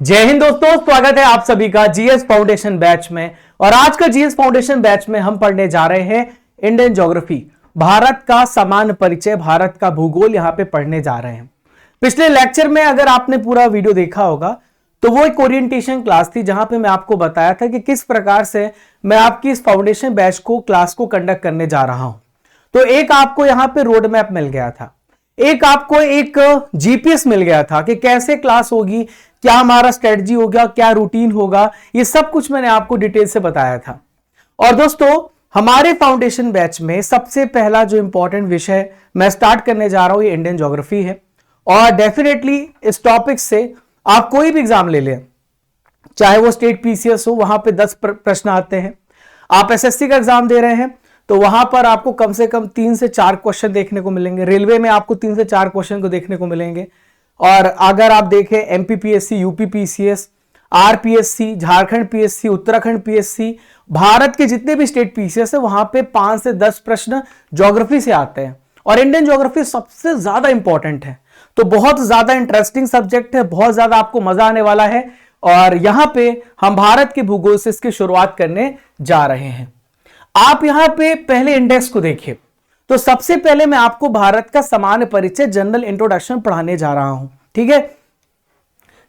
जय हिंद दोस्तों, स्वागत है आप सभी का जीएस फाउंडेशन बैच में। और आज का जीएस फाउंडेशन बैच में हम पढ़ने जा रहे हैं इंडियन ज्योग्राफी, भारत का सामान्य परिचय, भारत का भूगोल यहां पे पढ़ने जा रहे हैं। पिछले लेक्चर में अगर आपने पूरा वीडियो देखा होगा तो वो एक ओरिएंटेशन क्लास थी जहां पे मैं आपको बताया था कि किस प्रकार से मैं आपकी इस फाउंडेशन बैच को क्लास को कंडक्ट करने जा रहा हूं। तो एक आपको यहां पे रोड मैप मिल गया था, एक आपको एक जीपीएस मिल गया था कि कैसे क्लास होगी, क्या हमारा स्ट्रेटजी होगा, क्या रूटीन होगा, ये सब कुछ मैंने आपको डिटेल से बताया था। और दोस्तों, हमारे फाउंडेशन बैच में सबसे पहला जो इंपॉर्टेंट विषय मैं स्टार्ट करने जा रहा हूं ये इंडियन ज्योग्राफी है। और डेफिनेटली इस टॉपिक से आप कोई भी एग्जाम ले लें, चाहे वो स्टेट पीसीएस हो, वहां पे 10 प्रश्न आते हैं। आप एसएससी का एग्जाम दे रहे हैं तो वहां पर आपको कम से कम 3 से 4 क्वेश्चन देखने को मिलेंगे। रेलवे में आपको 3 से 4 क्वेश्चन को देखने को मिलेंगे। और अगर आप देखें MPPSC, UPPCS, RPSC, Jharkhand PSC, Uttarakhand PSC, Bharat के जितने भी स्टेट पीसीएस है वहां पे 5 से 10 प्रश्न ज्योग्राफी से आते हैं। और इंडियन ज्योग्राफी सबसे ज्यादा इंपॉर्टेंट है, तो बहुत ज्यादा इंटरेस्टिंग सब्जेक्ट है, बहुत ज्यादा आपको मजा आने वाला है। और यहां पे हम भारत के भूगोल से इसकी शुरुआत करने जा रहे हैं। आप यहां पे पहले इंडेक्स को देखिए। तो सबसे पहले मैं आपको भारत का सामान्य परिचय, जनरल इंट्रोडक्शन पढ़ाने जा रहा हूं, ठीक है।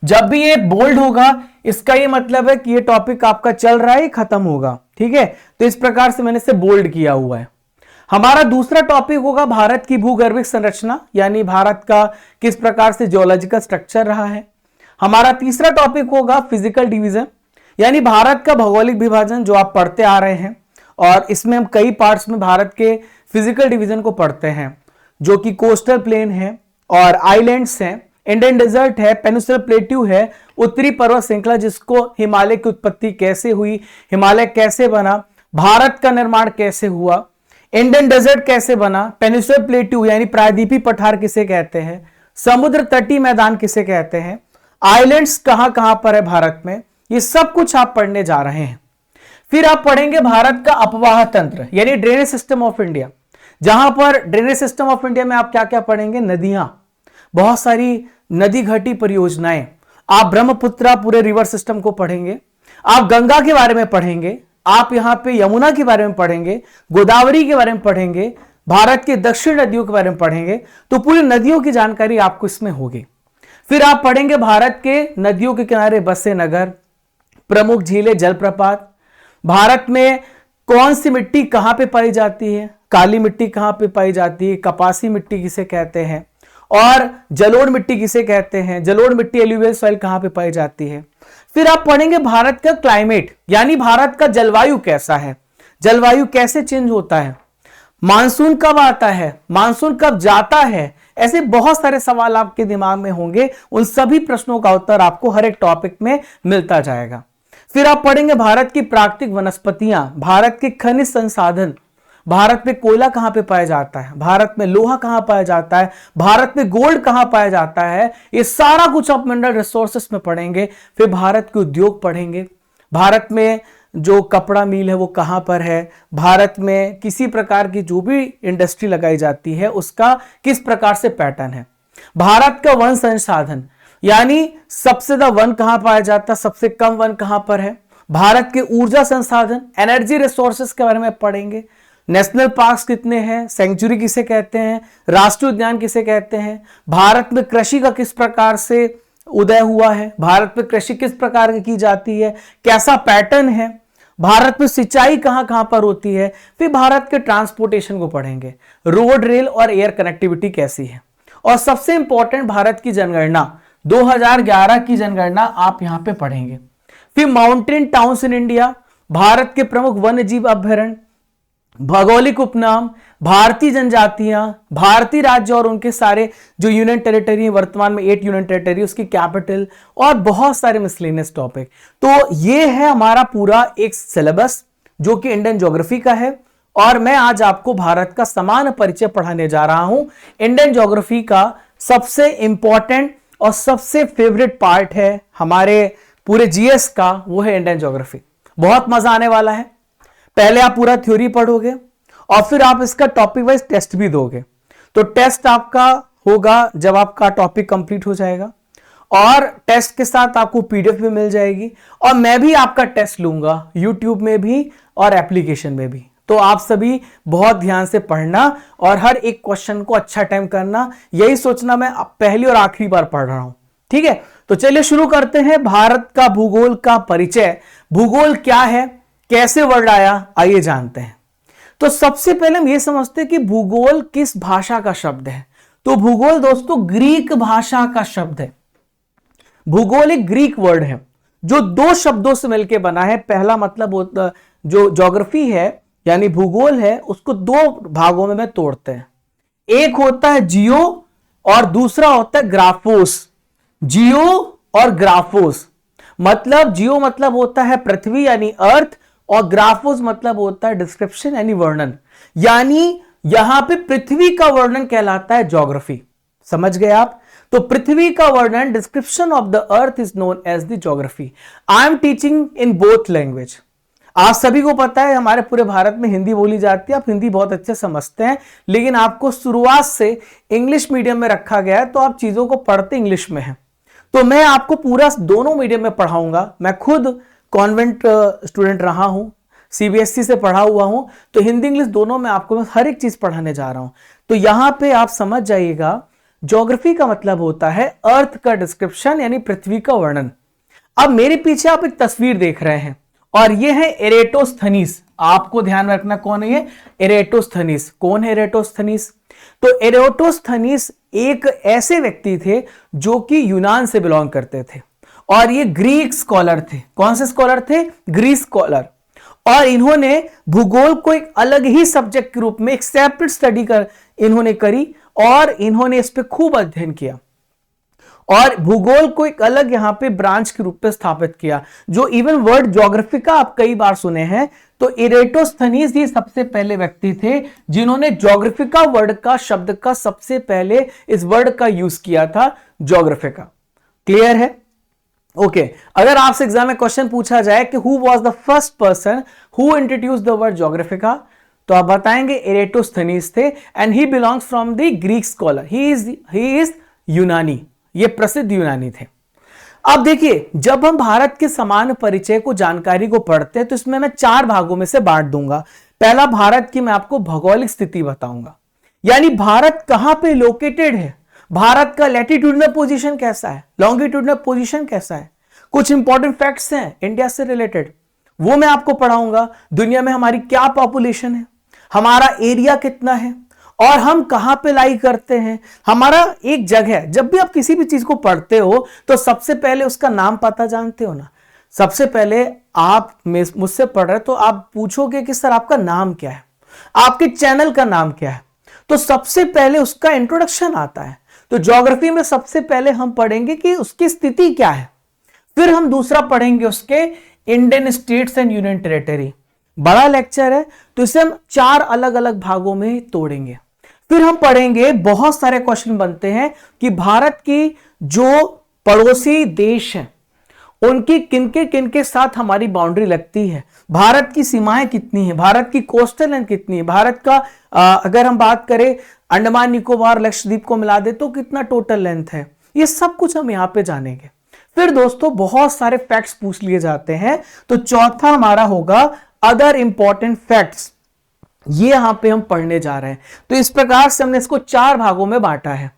जब भी ये बोल्ड होगा इसका ये मतलब है कि ये टॉपिक आपका चल रहा है, खत्म होगा, ठीक है। तो इस प्रकार से मैंने इसे बोल्ड किया हुआ है। हमारा दूसरा टॉपिक होगा भारत की भूगर्भिक संरचना, यानी भारत का किस प्रकार से जियोलॉजिकल स्ट्रक्चर रहा है। हमारा तीसरा टॉपिक होगा फिजिकल डिवीजन, यानी भारत का भौगोलिक विभाजन जो आप पढ़ते आ रहे हैं। और इसमें हम कई पार्ट्स में भारत के फिजिकल डिवीजन को पढ़ते हैं, जो कि कोस्टल प्लेन है और आइलैंड्स हैं, इंडियन डेजर्ट है, पेनिनसुलर प्लेट्यू है, उत्तरी पर्वत श्रृंखला जिसको हिमालय की उत्पत्ति कैसे हुई, हिमालय कैसे बना, भारत का निर्माण कैसे हुआ, इंडियन डेजर्ट कैसे बना, पेनिनसुलर प्लेट्यू यानी प्रायद्वीपीय पठार किसे कहते हैं, समुद्र तटीय मैदान किसे कहते हैं, आइलैंड्स कहां कहां पर है भारत में, ये सब कुछ आप पढ़ने जा रहे हैं। फिर आप पढ़ेंगे भारत का अपवाह तंत्र, यानी ड्रेनेज सिस्टम ऑफ इंडिया। जहां पर ड्रेनेज सिस्टम ऑफ इंडिया में आप क्या क्या पढ़ेंगे, नदियां, बहुत सारी नदी घाटी परियोजनाएं। आप ब्रह्मपुत्रा पूरे रिवर सिस्टम को पढ़ेंगे, आप गंगा के बारे में पढ़ेंगे, आप यहां पे यमुना के बारे में पढ़ेंगे, गोदावरी के बारे में पढ़ेंगे, भारत के दक्षिण नदियों के बारे में पढ़ेंगे। तो पूरी नदियों की जानकारी आपको इसमें होगी। फिर आप पढ़ेंगे भारत के नदियों के किनारे बसे नगर, प्रमुख झीलें, जलप्रपात, भारत में कौन सी मिट्टी कहां पे पाई जाती है, काली मिट्टी कहां पे पाई जाती है, कपासी मिट्टी किसे कहते हैं, और जलोढ़ मिट्टी किसे कहते हैं, जलोढ़ मिट्टी एल्यूवियल सॉइल कहां पे पाई जाती है। फिर आप पढ़ेंगे भारत का क्लाइमेट, यानी भारत का जलवायु कैसा है, जलवायु कैसे चेंज होता है, मानसून कब आता है, मानसून कब जाता है। ऐसे बहुत सारे सवाल आपके दिमाग में होंगे, उन सभी प्रश्नों का उत्तर आपको हर एक टॉपिक में मिलता जाएगा। फिर आप पढ़ेंगे भारत की प्राकृतिक वनस्पतियां, भारत के खनिज संसाधन, भारत में कोयला कहां पे पाया जाता है, भारत में लोहा कहां पाया जाता है, भारत में गोल्ड कहां पाया जाता है, ये सारा कुछ आप मिनरल रिसोर्सेस में पढ़ेंगे। फिर भारत के उद्योग पढ़ेंगे, भारत में जो कपड़ा मिल है वो कहां पर है, भारत में किसी प्रकार की जो भी इंडस्ट्री लगाई जाती है उसका किस प्रकार से पैटर्न है, भारत का वन संसाधन, यानी सबसे ज्यादा वन कहां पाया जाता है, सबसे कम वन कहां पर है, भारत के ऊर्जा संसाधन, एनर्जी रिसोर्सेस के बारे में पढ़ेंगे, नेशनल पार्क्स कितने हैं, सेंचुरी किसे कहते हैं, राष्ट्रीय उद्यान किसे कहते हैं, भारत में कृषि का किस प्रकार से उदय हुआ है, भारत में कृषि किस प्रकार की जाती है, कैसा पैटर्न है, भारत में सिंचाई कहां कहां पर होती है। फिर भारत के ट्रांसपोर्टेशन को पढ़ेंगे, रोड, रेल और एयर कनेक्टिविटी कैसी है। और सबसे इंपॉर्टेंट भारत की जनगणना 2011 की जनगणना आप यहां पे पढ़ेंगे। फिर mountain towns in India, Bharat के प्रमुख वन्य जीव अभ्यारण्य, भौगोलिक उपनाम, भारतीय जनजातियां, भारतीय राज्य और उनके सारे जो यूनियन टेरिटरी है, वर्तमान में 8 यूनियन टेरिटरी, उसकी कैपिटल और बहुत सारे मिसलेनियस टॉपिक। तो ये है हमारा पूरा एक सिलेबस जो कि इंडियन ज्योग्राफी का है। और मैं आज आपको भारत का सामान्य परिचय पढ़ाने जा रहा हूं। इंडियन ज्योग्राफी का सबसे इंपॉर्टेंट और सबसे फेवरेट पार्ट है हमारे पूरे जीएस का, वो है इंडियन ज्योग्राफी। बहुत मजा आने वाला है। पहले आप पूरा थ्योरी पढ़ोगे और फिर आप इसका टॉपिक वाइज टेस्ट भी दोगे। तो टेस्ट आपका होगा जब आपका टॉपिक कंप्लीट हो जाएगा। और टेस्ट के साथ आपको पीडीएफ भी मिल जाएगी, और मैं भी आपका टेस्ट लूंगा यूट्यूब में भी और एप्लीकेशन में भी। तो आप सभी बहुत ध्यान से पढ़ना और हर एक क्वेश्चन को अच्छा टाइम करना, यही सोचना मैं पहली और आखिरी बार पढ़ रहा हूं, ठीक है। तो चलिए शुरू करते हैं। भारत का भूगोल का परिचय। भूगोल क्या है, कैसे वर्ड आया, आइए जानते हैं। तो सबसे पहले हम यह समझते हैं कि भूगोल किस भाषा का शब्द है। तो भूगोल दोस्तों ग्रीक भाषा का शब्द है। भूगोल एक ग्रीक वर्ड है जो दो शब्दों से मिलकर बना है। पहला मतलब होता, जो ज्योग्राफी है यानी भूगोल है, उसको दो भागों में तोड़ते हैं। एक होता है जियो और दूसरा होता है ग्राफोस। जियो और ग्राफोस मतलब, जियो मतलब होता है पृथ्वी यानी अर्थ, और ग्राफोस मतलब होता है डिस्क्रिप्शन यानी वर्णन। यानी यहां पे पृथ्वी का वर्णन कहलाता है ज्योग्राफी। समझ गए आप? तो पृथ्वी का वर्णन, description of the earth is known as the geography. I am teaching in both language. आप सभी को पता है हमारे पूरे भारत में हिंदी बोली जाती है, आप हिंदी बहुत अच्छे समझते हैं, लेकिन आपको शुरुआत से इंग्लिश मीडियम में रखा गया है, तो आप चीजों को पढ़ते इंग्लिश में हैं। तो मैं आपको पूरा दोनों मीडियम में पढ़ाऊंगा। मैं खुद कॉन्वेंट स्टूडेंट रहा हूं, सीबीएसई से पढ़ा हुआ हूं, तो हिंदी इंग्लिश दोनों में आपको मैं हर एक चीज पढ़ाने जा रहा हूं। तो यहां पे आप समझ जाइएगा, ज्योग्राफी का मतलब होता है अर्थ का डिस्क्रिप्शन यानी पृथ्वी का वर्णन। अब मेरे पीछे आप एक तस्वीर देख रहे हैं और यह है एरेटोस्थनीस। आपको ध्यान में रखना कौन है ये, एरेटोस्थनीस। कौन है एरेटोस्थनीस? तो एरेटोस्थनीस एक ऐसे व्यक्ति थे जो कि यूनान से बिलोंग करते थे और ये ग्रीक स्कॉलर थे। कौन से स्कॉलर थे? Greek scholar. और इन्होंने भूगोल को एक अलग ही सब्जेक्ट के रूप में एक सेपरेट स्टडी कर इन्होंने करी और इन्होंने इस पे खूब अध्ययन किया और भूगोल को एक अलग यहां पे ब्रांच के रूप में स्थापित किया। जो इवन वर्ड ज्योग्राफी का आप कई बार सुने हैं, तो एरेटोस्थनीस ये सबसे पहले व्यक्ति थे जिन्होंने ज्योग्राफी का वर्ड का शब्द का सबसे पहले इस वर्ड का यूज किया था, ज्योग्राफी का। क्लियर है? ओके अगर आपसे एग्जाम में क्वेश्चन पूछा जाए कि who was the first person who introduced the word geographica, तो आप बताएंगे एरेटोस्थनीस थे and he belongs from the Greek scholar. He is यूनानी, ये प्रसिद्ध यूनानी थे। अब देखिए, जब हम भारत के सामान्य परिचय को, जानकारी को पढ़ते हैं, तो इसमें मैं चार भागों में से बांट दूंगा। पहला, भारत की मैं आपको भौगोलिक स्थिति बताऊंगा, यानी भारत कहां पे लोकेटेड है, भारत का लैटिट्यूडनल पोजीशन कैसा है, लॉन्गिट्यूडनल पोजीशन कैसा है, कुछ इंपॉर्टेंट फैक्ट्स हैं इंडिया से रिलेटेड, वो मैं आपको पढ़ाऊंगा। दुनिया में हमारी क्या पॉपुलेशन है, हमारा एरिया कितना है और हम कहां पे लाई करते हैं, हमारा एक जगह। जब भी आप किसी भी चीज को पढ़ते हो तो सबसे पहले उसका नाम पता जानते हो ना। सबसे पहले आप मुझसे पढ़ रहे तो आप पूछोगे कि सर आपका नाम क्या है, आपके चैनल का नाम क्या है, तो सबसे पहले उसका इंट्रोडक्शन आता है। तो ज्योग्राफी में सबसे पहले हम पढ़ेंगे कि उसकी स्थिति क्या है, फिर हम दूसरा पढ़ेंगे उसके Indian states and union territory. बड़ा लेक्चर है तो इसे हम चार अलग अलग भागों में तोड़ेंगे। फिर हम पढ़ेंगे, बहुत सारे क्वेश्चन बनते हैं कि भारत की जो पड़ोसी देश हैं उनकी किनके साथ हमारी बाउंड्री लगती है, भारत की सीमाएं कितनी है, भारत की कोस्टल लाइन कितनी है, भारत का अगर हम बात करें अंडमान निकोबार लक्षद्वीप को मिला दे तो कितना टोटल लेंथ है, ये सब कुछ हम यहां पे जानेंगे। फिर दोस्तों बहुत सारे फैक्ट्स पूछ लिए जाते हैं, तो चौथा हमारा होगा अदर इंपॉर्टेंट फैक्ट्स, ये यहां पे हम पढ़ने जा रहे हैं। तो इस प्रकार से हमने इसको चार भागों में बांटा है।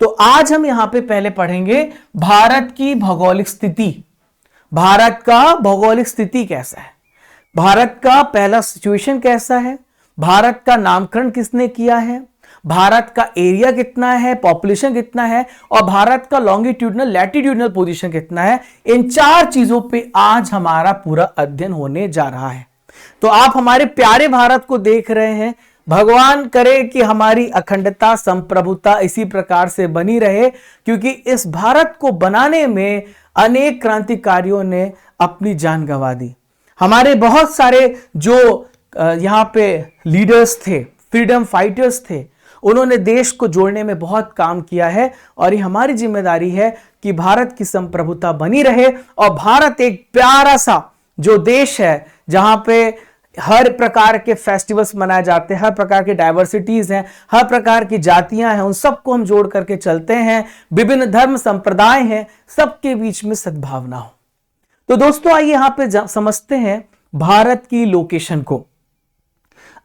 तो आज हम यहां पे पहले पढ़ेंगे भारत की भौगोलिक स्थिति। भारत का भौगोलिक स्थिति कैसा है, भारत का पहला सिचुएशन कैसा है, भारत का नामकरण किसने किया है, भारत का एरिया कितना है, पॉपुलेशन कितना है, और भारत का लॉन्गिट्यूडनल लैटिट्यूडनल पोजीशन कितना है। इन चार चीजों पे आज हमारा पूरा अध्ययन होने जा रहा है। तो आप हमारे प्यारे भारत को देख रहे हैं, भगवान करे कि हमारी अखंडता संप्रभुता इसी प्रकार से बनी रहे, क्योंकि इस भारत को बनाने में अनेक क्रांतिकारियों ने अपनी जान गंवा दी। हमारे बहुत सारे जो यहां पे लीडर्स थे, फ्रीडम फाइटर्स थे, उन्होंने देश को जोड़ने में बहुत काम किया है और ये हमारी जिम्मेदारी है कि भारत की संप्रभुता बनी रहे और भारत एक प्यारा सा जो देश है जहां पे हर प्रकार के फेस्टिवल्स मनाए जाते हैं, हर प्रकार की डाइवर्सिटीज हैं, हर प्रकार की जातियां हैं, उन सबको हम जोड़ करके चलते हैं। विभिन्न धर्म संप्रदाय हैं, सबके बीच में सद्भावना हो। तो दोस्तों आइए यहां पे समझते हैं भारत की लोकेशन को।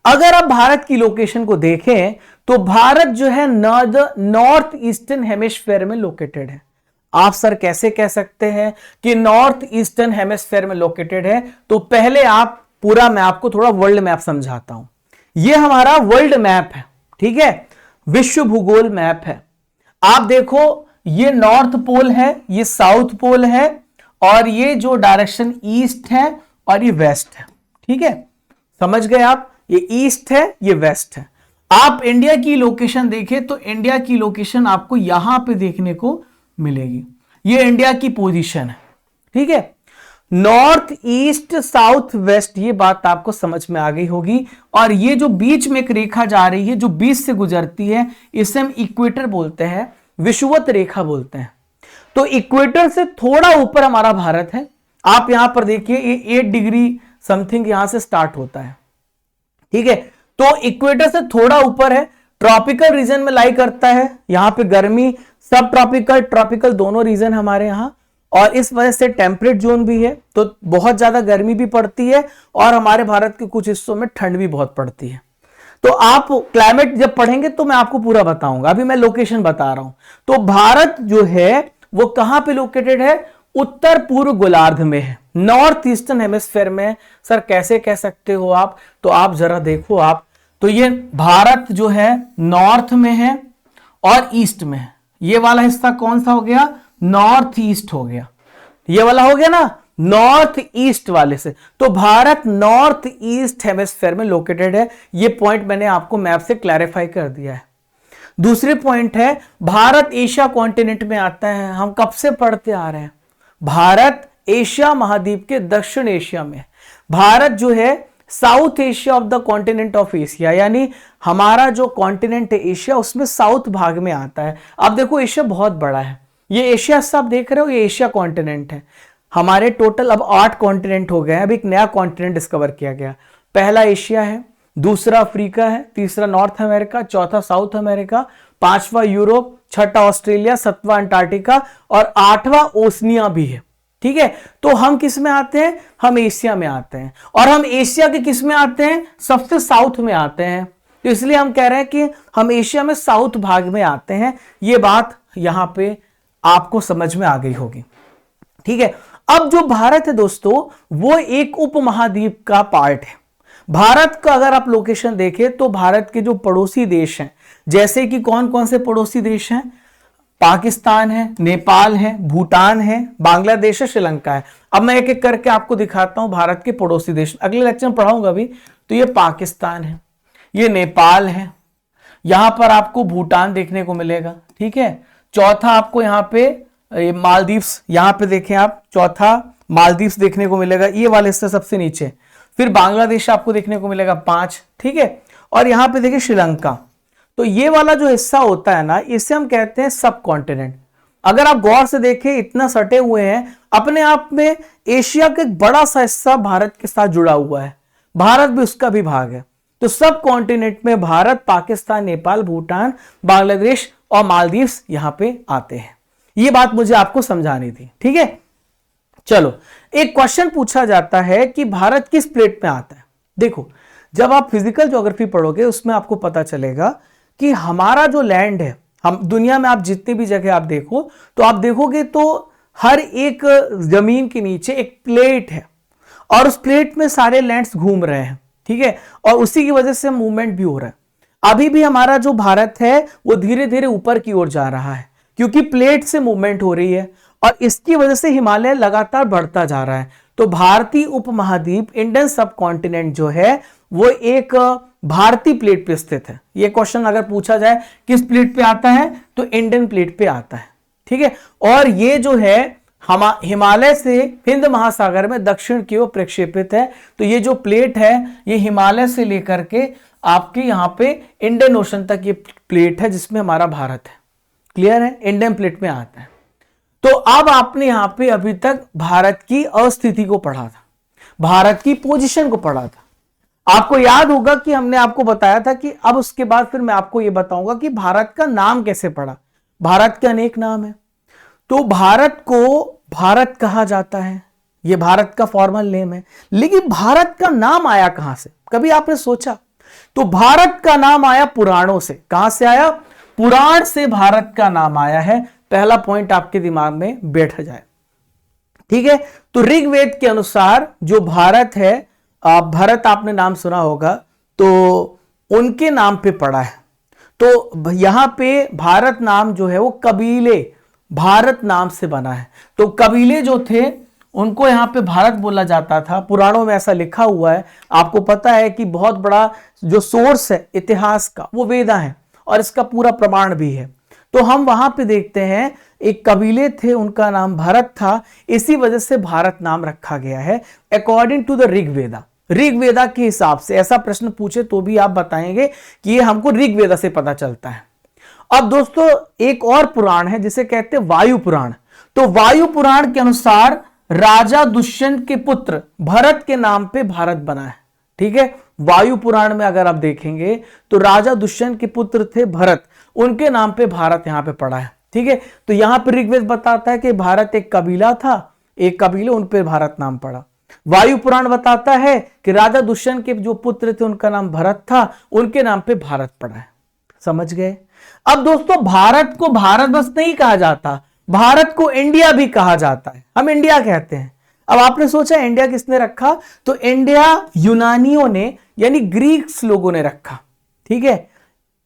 अगर आप भारत की लोकेशन को देखें तो भारत जो है नॉर्थ ईस्टर्न हेमिस्फीयर में लोकेटेड है। आप सर कैसे कह सकते हैं कि नॉर्थ ईस्टर्न हेमिस्फीयर में लोकेटेड है? तो पहले आप पूरा मैं आपको थोड़ा वर्ल्ड मैप समझाता हूं। यह हमारा वर्ल्ड मैप है, ठीक है, विश्व भूगोल मैप है। आप देखो ये नॉर्थ पोल है, ये साउथ पोल है, और ये जो डायरेक्शन ईस्ट है और ये वेस्ट है, ठीक है, समझ गए आप? ये ईस्ट है, ये वेस्ट है। आप इंडिया की लोकेशन देखें तो इंडिया की लोकेशन आपको यहां पे देखने को मिलेगी। ये इंडिया की पोजीशन है, ठीक है। नॉर्थ ईस्ट साउथ वेस्ट, ये बात आपको समझ में आ गई होगी। और ये जो बीच में एक रेखा जा रही है, जो बीच से गुजरती है, इसे हम इक्वेटर बोलते हैं, विषुवत रेखा बोलते हैं। तो इक्वेटर से थोड़ा ऊपर हमारा भारत है। आप यहां पर देखिए ये 8 डिग्री समथिंग यहां से स्टार्ट होता है, ठीक है। तो इक्वेटर से थोड़ा ऊपर है, ट्रॉपिकल रीजन में लाई करता है। यहां पे गर्मी, सब ट्रॉपिकल ट्रॉपिकल दोनों रीजन हमारे यहां, और इस वजह से टेम्परेट जोन भी है, तो बहुत ज्यादा गर्मी भी पड़ती है और हमारे भारत के कुछ हिस्सों में ठंड भी बहुत पड़ती है। तो आप क्लाइमेट जब पढ़ेंगे तो मैं आपको पूरा बताऊंगा, अभी मैं लोकेशन बता रहा हूं। तो भारत जो है वो कहां पे लोकेटेड है? उत्तर पूर्व गोलार्ध में है, नॉर्थ ईस्टर्न हेमिस्फीयर में। सर कैसे कह सकते हो आप? तो आप जरा देखो आप, तो ये भारत जो है नॉर्थ में है और ईस्ट में है। ये वाला हिस्सा कौन सा हो गया? नॉर्थ ईस्ट हो गया। ये वाला हो गया ना नॉर्थ ईस्ट वाले से। तो भारत नॉर्थ ईस्ट हेमिस्फीयर में लोकेटेड है। ये पॉइंट मैंने आपको मैप से क्लैरिफाई कर दिया है। दूसरे पॉइंट है भारत एशिया कॉन्टिनेंट में आता है। हम कब से पढ़ते आ रहे हैं, भारत एशिया महाद्वीप के दक्षिण एशिया में। भारत जो है south Asia of the continent of Asia, यानी हमारा जो कॉन्टिनेंट है एशिया, उसमें साउथ भाग में आता है। अब देखो एशिया बहुत बड़ा है, ये एशिया सब देख रहे हो, ये एशिया कॉन्टिनेंट है। हमारे टोटल अब 8 कॉन्टिनेंट हो गए हैं। अब एक नया कॉन्टिनेंट डिस्कवर किया गया। पहला एशिया है, दूसरा अफ्रीका है, तीसरा नॉर्थ अमेरिका, चौथा साउथ अमेरिका, पांचवा यूरोप, छठा ऑस्ट्रेलिया, सातवां अंटार्कटिका और 8वां ओसनिया भी है, ठीक है। तो हम किस में आते हैं? हम एशिया में आते हैं। और हम एशिया के किस में आते हैं? सबसे साउथ में आते हैं। तो इसलिए हम कह रहे हैं कि हम एशिया में साउथ भाग में आते हैं। ये बात यहां पे आपको समझ में आ गई होगी, ठीक है। अब जो भारत है दोस्तों, वो एक उपमहाद्वीप का पार्ट है। भारत का अगर आप लोकेशन देखें तो भारत के जो पड़ोसी देश हैं, जैसे कि कौन कौन से पड़ोसी देश हैं? पाकिस्तान है, नेपाल है, भूटान है, बांग्लादेश है, श्रीलंका है। अब मैं एक एक करके आपको दिखाता हूं भारत के पड़ोसी देश। अगले लेक्चर में पढ़ाऊंगा अभी। तो ये पाकिस्तान है, ये नेपाल है, यहां पर आपको भूटान देखने को मिलेगा, ठीक है। चौथा आपको यहां पे मालदीव्स, यहां पे देखें आप, चौथा मालदीव्स देखने को मिलेगा, ये वाले हिस्से सबसे नीचे। फिर बांग्लादेश आपको देखने को मिलेगा 5, ठीक है। और यहां पे देखिए श्रीलंका। तो ये वाला जो हिस्सा होता है ना, इसे हम कहते हैं सब कॉन्टिनेंट। अगर आप गौर से देखें, इतना सटे हुए हैं, अपने आप में एशिया का एक बड़ा सा हिस्सा भारत के साथ जुड़ा हुआ है। भारत भी उसका भी भाग है। तो सब कॉन्टिनेंट में भारत, पाकिस्तान, नेपाल, भूटान, बांग्लादेश और मालदीव्स यहां पे आते हैं। ये बात मुझे आपको समझानी थी, ठीक है। चलो, एक क्वेश्चन पूछा जाता है कि भारत किस प्लेट में आता है। देखो, जब आप फिजिकल ज्योग्राफी पढ़ोगे उसमें आपको पता चलेगा कि हमारा जो लैंड है, हम दुनिया में आप जितनी भी जगह आप देखो तो आप देखोगे तो हर एक जमीन के नीचे एक प्लेट है और उस प्लेट में सारे लैंड्स घूम रहे हैं, ठीक है। और उसी की वजह से मूवमेंट भी हो रहा है। अभी भी हमारा जो भारत है वो धीरे धीरे ऊपर की ओर जा रहा है क्योंकि प्लेट से मूवमेंट हो रही है और इसकी वजह से हिमालय लगातार बढ़ता जा रहा है। तो भारतीय उपमहाद्वीप, इंडियन सब कॉन्टिनेंट जो है वो एक भारतीय प्लेट पे स्थित है। ये क्वेश्चन अगर पूछा जाए किस प्लेट पे आता है तो इंडियन प्लेट पे आता है, ठीक है। और ये जो है हिमालय से हिंद महासागर में दक्षिण की ओर प्रक्षेपित है। तो ये जो प्लेट है ये हिमालय से लेकर के आपके यहां पे इंडियन ओशन तक ये प्लेट है जिसमें हमारा भारत है। क्लियर है? इंडियन प्लेट में आता है। तो अब आपने यहां पे अभी तक भारत की अस्थिति को पढ़ा था, भारत की पोजीशन को पढ़ा था। आपको याद होगा कि हमने आपको बताया था कि अब उसके बाद फिर मैं आपको यह बताऊंगा कि भारत का नाम कैसे पड़ा। भारत के अनेक नाम है, तो भारत को भारत कहा जाता है, यह भारत का फॉर्मल नेम है। लेकिन भारत का नाम आया कहां से, कभी आपने सोचा? तो भारत का नाम आया पुराणों से। कहां से आया? पुराण से भारत का नाम आया है। पहला पॉइंट आपके दिमाग में बैठ जाए, ठीक है। तो ऋग्वेद के अनुसार जो भारत है, भरत आपने नाम सुना होगा, तो उनके नाम पे पड़ा है। तो यहां पे भारत नाम जो है वो कबीले भारत नाम से बना है। तो कबीले जो थे उनको यहां पे भारत बोला जाता था, पुराणों में ऐसा लिखा हुआ है। आपको पता है कि बहुत बड़ा जो सोर्स है इतिहास का वो वेदा है, और इसका पूरा प्रमाण भी है। तो हम वहां पे देखते हैं एक कबीले थे, उनका नाम भारत था, इसी वजह से भारत नाम रखा गया है according to the Rigveda. Rigveda के हिसाब से ऐसा प्रश्न पूछे तो भी आप बताएंगे कि ये हमको ऋग्वेदा से पता चलता है। अब दोस्तों एक और पुराण है जिसे कहते हैं वायु पुराण। तो वायु पुराण के अनुसार राजा दुष्यंत के पुत्र भरत के नाम पे भारत बना है, ठीक है। वायु पुराण में अगर आप देखेंगे तो राजा दुष्यंत के पुत्र थे भरत, उनके नाम पे भारत यहां पे पड़ा है, ठीक है। तो यहां पर ऋग्वेद बताता है कि भारत एक कबीला था, एक कबीले, उन पे भारत नाम पड़ा। वायु पुराण बताता है कि राजा दुष्यंत के जो पुत्र थे उनका नाम भरत था, उनके नाम पे भारत पड़ा है। समझ गए? अब दोस्तों भारत को भारत बस नहीं कहा जाता, भारत को इंडिया भी कहा जाता है। हम इंडिया कहते हैं। अब आपने सोचा इंडिया किसने रखा? तो इंडिया यूनानियों ने यानी ग्रीक्स लोगों ने रखा, ठीक है।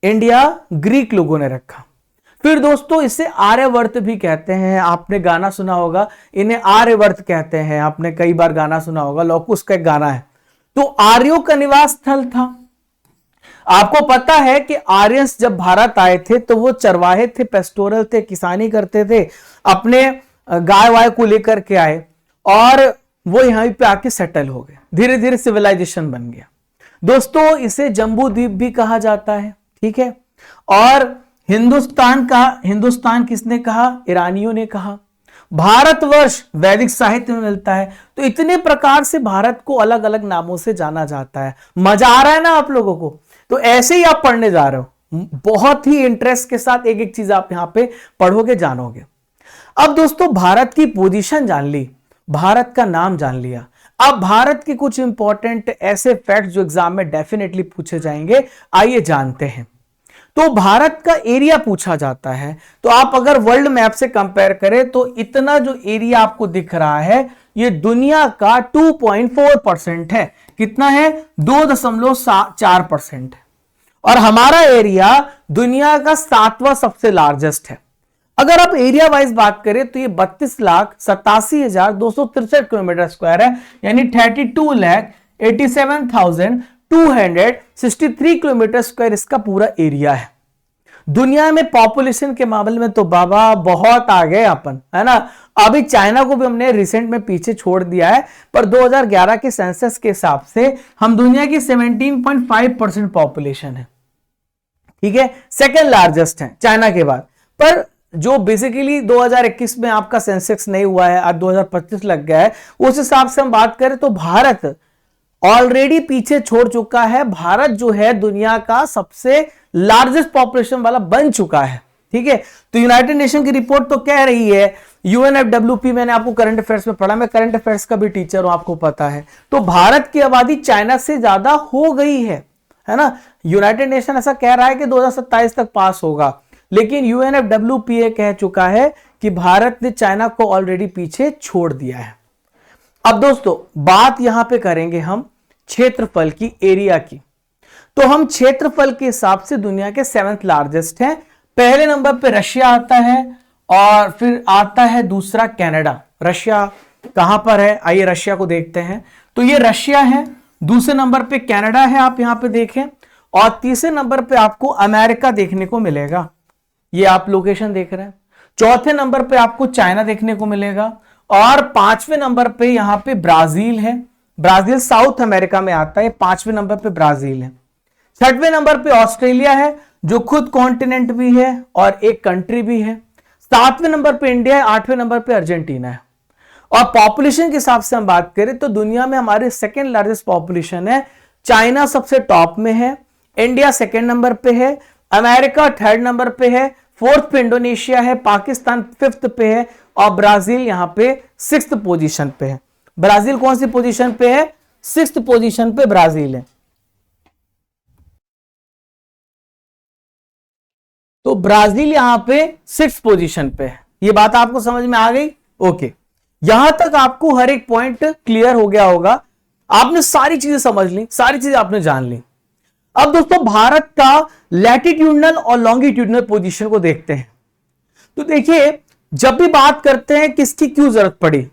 इंडिया ग्रीक लोगों ने रखा। फिर दोस्तों इसे आर्यवर्त भी कहते हैं। आपने गाना सुना होगा, इन्हें आर्यवर्त कहते हैं। आपने कई बार गाना सुना होगा, लौकुश का एक गाना है। तो आर्यों का निवास स्थल था। आपको पता है कि आर्यंस जब भारत आए थे तो वो चरवाहे थे, पेस्टोरल थे, किसानी करते थे, अपने गाय वाय को लेकर के आए और वो यहां पे आके सेटल हो गए। धीरे धीरे सिविलाइजेशन बन गया। दोस्तों इसे जम्बू द्वीप भी कहा जाता है, ठीक है। और हिंदुस्तान किसने कहा? ईरानियों ने कहा। भारतवर्ष वैदिक साहित्य में मिलता है। तो इतने प्रकार से भारत को अलग अलग नामों से जाना जाता है। मजा आ रहा है ना आप लोगों को? तो ऐसे ही आप पढ़ने जा रहे हो, बहुत ही इंटरेस्ट के साथ एक एक चीज आप यहां पे पढ़ोगे, जानोगे। अब दोस्तों भारत की पोजीशन जान ली, भारत का नाम जान लिया। अब भारत के कुछ इंपॉर्टेंट ऐसे फैक्ट्स जो एग्जाम में डेफिनेटली पूछे जाएंगे, आइए जानते हैं। तो भारत का एरिया पूछा जाता है। तो आप अगर वर्ल्ड मैप से कंपेयर करें तो इतना जो एरिया आपको दिख रहा है ये दुनिया का 2.4% है। कितना है? 2.4% है। और हमारा एरिया दुनिया का 7वां सबसे लार्जेस्ट है। अगर आप एरिया वाइज बात करें तो ये 32,87,263 किलोमीटर स्क्वायर है, यानी 32,87,263 किलोमीटर स्क्वायर इसका पूरा एरिया है। दुनिया में पॉपुलेशन के मामले में तो बाबा बहुत आगे अपन, है ना। अभी चाइना को भी हमने रिसेंट में पीछे छोड़ दिया है, पर 2011 के सेंसस के हिसाब से हम दुनिया की 17.5% पॉपुलेशन है, ठीक है। सेकेंड लार्जेस्ट है चाइना के बाद। पर जो बेसिकली 2021 में आपका सेंसेक्स नहीं हुआ है, आज 2025 लग गया है, उस हिसाब से हम बात करें तो भारत ऑलरेडी पीछे छोड़ चुका है। भारत जो है दुनिया का सबसे लार्जेस्ट पॉपुलेशन वाला बन चुका है, ठीक है। तो यूनाइटेड नेशन की रिपोर्ट तो कह रही है, UNFWP मैंने आपको करंट अफेयर्स में पढ़ा, मैं करंट अफेयर्स का भी टीचर हूं, आपको पता है। तो भारत की आबादी चाइना से ज्यादा हो गई है ना। यूनाइटेड नेशन ऐसा कह रहा है कि 2027 तक पास होगा, लेकिन UNFWP कह चुका है कि भारत ने चाइना को ऑलरेडी पीछे छोड़ दिया है। अब दोस्तों बात यहां पे करेंगे हम क्षेत्रफल की, एरिया की। तो हम क्षेत्रफल के हिसाब से दुनिया के 7th लार्जेस्ट हैं। पहले नंबर पे रशिया आता है और फिर आता है दूसरा कनाडा। रशिया कहां पर है? आइए रशिया को देखते हैं। तो ये रशिया है, दूसरे नंबर पे कनाडा है, आप यहां पे देखें, और तीसरे नंबर पे आपको अमेरिका देखने को मिलेगा, ये आप लोकेशन देख रहे हैं। चौथे नंबर पे आपको चाइना देखने को मिलेगा, और 5वें नंबर पे यहां पे ब्राजील है। ब्राजील साउथ अमेरिका में आता है, 5वें नंबर पे ब्राजील है। 6वें नंबर पे ऑस्ट्रेलिया है जो खुद कॉन्टिनेंट भी है और एक कंट्री भी है। 7वें नंबर पे इंडिया है, 8वें नंबर पे अर्जेंटीना है। और पॉपुलेशन के हिसाब से हम बात करें तो दुनिया में हमारे सेकेंड लार्जेस्ट पॉपुलेशन है चाइना सबसे टॉप में है, इंडिया सेकेंड नंबर पे है, अमेरिका थर्ड नंबर पे है, फोर्थ पे इंडोनेशिया है, पाकिस्तान फिफ्थ पे है और ब्राजील यहां पे सिक्स्थ पोजीशन पे है। ब्राजील कौन सी पोजीशन पे है? सिक्स्थ पोजीशन पे ब्राजील है। तो ब्राजील यहां पे सिक्स्थ पोजीशन पे है। ये बात आपको समझ में आ गई? ओके, यहां तक आपको हर एक पॉइंट क्लियर हो गया होगा। आपने सारी चीजें समझ ली, सारी चीजें आपने जान ली। अब दोस्तों भारत का लैटिट्यूडनल और लॉन्गिट्यूडनल पोजीशन को देखते हैं। तो देखिए, जब भी बात करते हैं किसकी क्यों जरूरत पड़ी,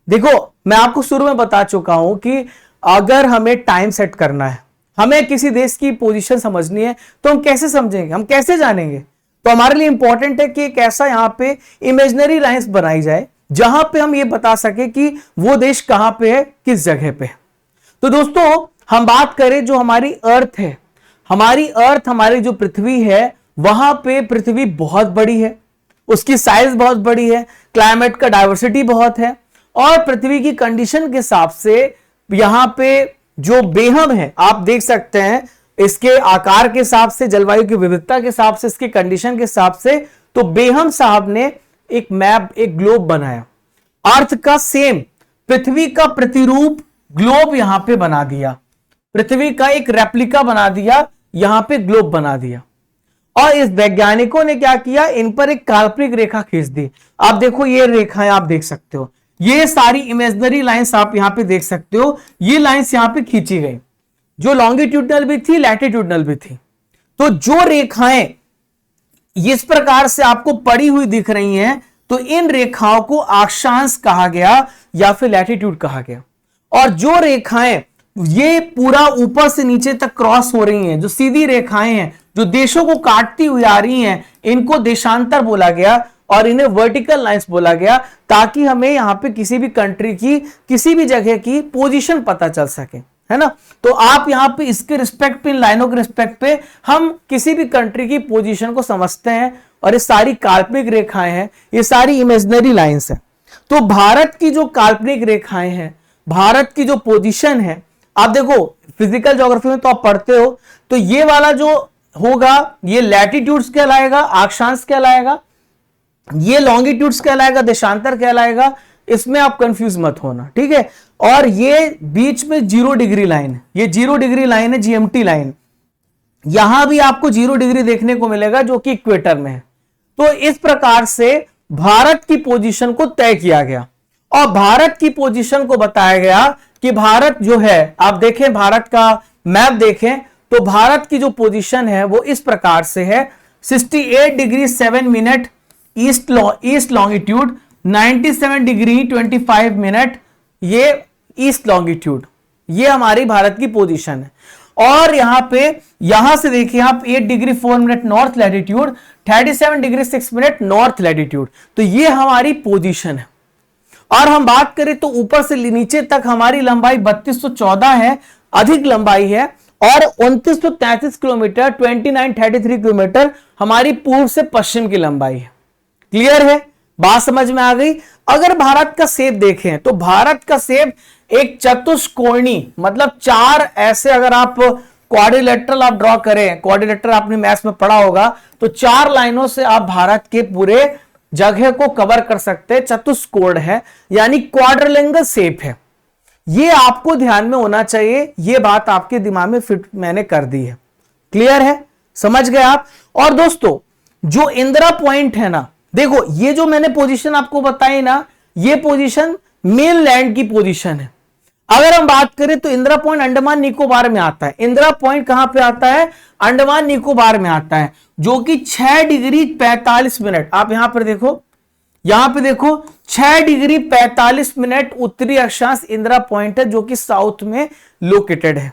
देखो मैं आपको शुरू में बता चुका हूं कि अगर हमें टाइम सेट करना है, हमें किसी देश की पोजीशन समझनी है, तो हम कैसे समझेंगे, हम कैसे जानेंगे? तो हमारे लिए इंपॉर्टेंट है कि एक ऐसा यहां पे इमेजिनरी लाइंस बनाई जाए जहां पे हम ये बता सके कि वो देश कहां पे है, किस जगह पे है। तो दोस्तों हम बात करें जो हमारी अर्थ है, हमारी अर्थ, हमारी जो पृथ्वी है, वहां पे पृथ्वी बहुत बड़ी है, उसकी साइज बहुत बड़ी है, क्लाइमेट का डाइवर्सिटी बहुत है और पृथ्वी की कंडीशन के हिसाब से यहां पे जो बेहम है, आप देख सकते हैं इसके आकार के हिसाब से, जलवायु की विविधता के हिसाब से, इसके कंडीशन के हिसाब से, तो बेहम साहब ने एक मैप, एक ग्लोब बनाया, अर्थ का सेम, पृथ्वी का प्रतिरूप ग्लोब यहां पे बना दिया, पृथ्वी का एक रेप्लिका बना दिया, यहां पे ग्लोब बना दिया। और इस वैज्ञानिकों ने क्या किया, इन पर एक काल्पनिक रेखा खींच दी। आप देखो ये रेखाएं आप देख सकते हो, ये सारी इमेजिनरी लाइंस आप यहां पे देख सकते हो, ये लाइंस यहां पे खींची गई, जो लॉन्गिट्यूडनल भी थी, लैटिट्यूडनल भी थी। तो जो रेखाएं इस प्रकार से आपको पड़ी हुई दिख रही हैं, तो इन रेखाओं को अक्षांश कहा गया या फिर लैटिट्यूड कहा गया। और जो रेखाएं ये पूरा ऊपर से नीचे तक क्रॉस हो रही हैं, जो सीधी रेखाएं हैं, जो देशों को काटती हुई आ रही हैं, इनको देशांतर बोला गया और इन्हें वर्टिकल लाइंस बोला गया, ताकि हमें यहां पे किसी भी कंट्री की, किसी भी जगह की पोजीशन पता चल सके, है ना। तो आप यहां पे इसके रिस्पेक्ट पे, इन लाइनों के रिस्पेक्ट पे हम किसी भी कंट्री की पोजीशन को समझते हैं। और ये सारी काल्पनिक रेखाएं हैं, ये सारी इमेजिनरी लाइंस हैं। तो भारत की जो काल्पनिक रेखाएं हैं, भारत की जो पोजीशन है, आप देखो फिजिकल ज्योग्राफी में तो आप पढ़ते हो, तो ये वाला जो होगा ये लैटिट्यूड्स कहलाएगा, अक्षांश कहलाएगा, ये लॉन्गिट्यूड्स कहलाएगा, देशांतर कहलाएगा। इसमें आप कंफ्यूज मत होना, ठीक है। और ये बीच में 0 डिग्री लाइन है, ये 0 डिग्री लाइन है, जीएमटी लाइन। यहां भी आपको 0 डिग्री देखने को मिलेगा जो कि इक्वेटर में है। तो इस प्रकार से भारत की पोजीशन को तय किया गया और भारत की पोजीशन को बताया गया कि भारत जो है, आप देखें भारत का मैप देखें, तो भारत की जो पोजीशन है वो इस प्रकार से है, 68 degree 7 minute east longitude, 97 degree 25 minute ये ईस्ट लॉन्गिट्यूड, ये हमारी भारत की पोजीशन है। और यहां पे, यहां से देखिए आप 8 degree 4 minute north latitude, 37 degree 6 minute north latitude, तो ये हमारी पोजीशन है। और हम बात करें तो ऊपर से नीचे तक हमारी लंबाई 3214 है, अधिक लंबाई है, और 2933 किलोमीटर, 2933 किलोमीटर हमारी पूर्व से पश्चिम की लंबाई है। क्लियर है, बात समझ में आ गई। अगर भारत का शेप देखें तो भारत का शेप एक चतुष्कोणी, मतलब चार ऐसे, अगर आप क्वाड्रिलेटरल आप ड्रॉ करें, क्वाड्रिलेटरल आपने मैथ्स में पढ़ा होगा, तो 4 लाइनों से आप भारत के पूरे जगह को कवर कर सकते हैं। चतुष्कोण है, यानी क्वाड्रिलेंगल शेप है। ये आपको ध्यान में होना चाहिए, ये बात आपके दिमाग में फिट मैंने कर दी है। क्लियर है, समझ गए आप। और दोस्तों जो इंदिरा पॉइंट है ना, देखो ये जो मैंने पोजीशन आपको बताई ना, ये पोजीशन मेनलैंड की पोजीशन है। अगर हम बात करें तो इंदिरा पॉइंट अंडमान निकोबार में आता है। इंदिरा पॉइंट कहां पे आता है? अंडमान निकोबार में आता है, जो कि 6 डिग्री 45 मिनट, आप यहां पर देखो, यहां पे देखो 6 डिग्री 45 मिनट उत्तरी अक्षांश इंदिरा पॉइंट है, जो कि साउथ में लोकेटेड है,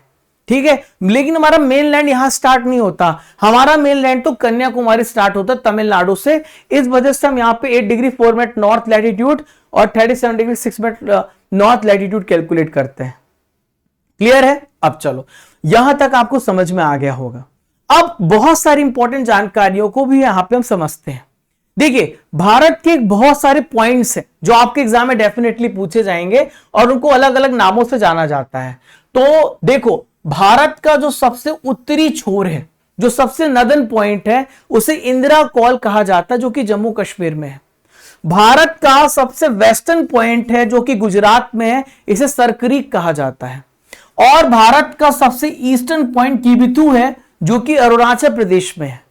ठीक है। लेकिन हमारा मेनलैंड यहां स्टार्ट नहीं होता, हमारा मेनलैंड तो कन्याकुमारी स्टार्ट होता है तमिलनाडु से। इस वजह से हम यहां पे 8 डिग्री 4 मिनट नॉर्थ लैटिट्यूड और 37 degree 6 minute north latitude calculate करते हैं। क्लियर है। अब चलो यहां तक आपको समझ में आ गया होगा। अब बहुत सारी इंपॉर्टेंट जानकारियों को भी यहां पे हम समझते हैं। देखिए भारत के बहुत सारे पॉइंट्स हैं जो आपके एग्जाम में डेफिनेटली पूछे जाएंगे और उनको अलग अलग नामों से जाना जाता है। तो देखो भारत का जो सबसे उत्तरी छोर है, जो सबसे नदन पॉइंट है, उसे इंदिरा कॉल कहा जाता है, जो कि जम्मू कश्मीर में है। भारत का सबसे वेस्टर्न पॉइंट है जो कि गुजरात में है, इसे सरक्रीक कहा जाता है। और भारत का सबसे ईस्टर्न पॉइंट किबिथु है जो कि अरुणाचल प्रदेश में है।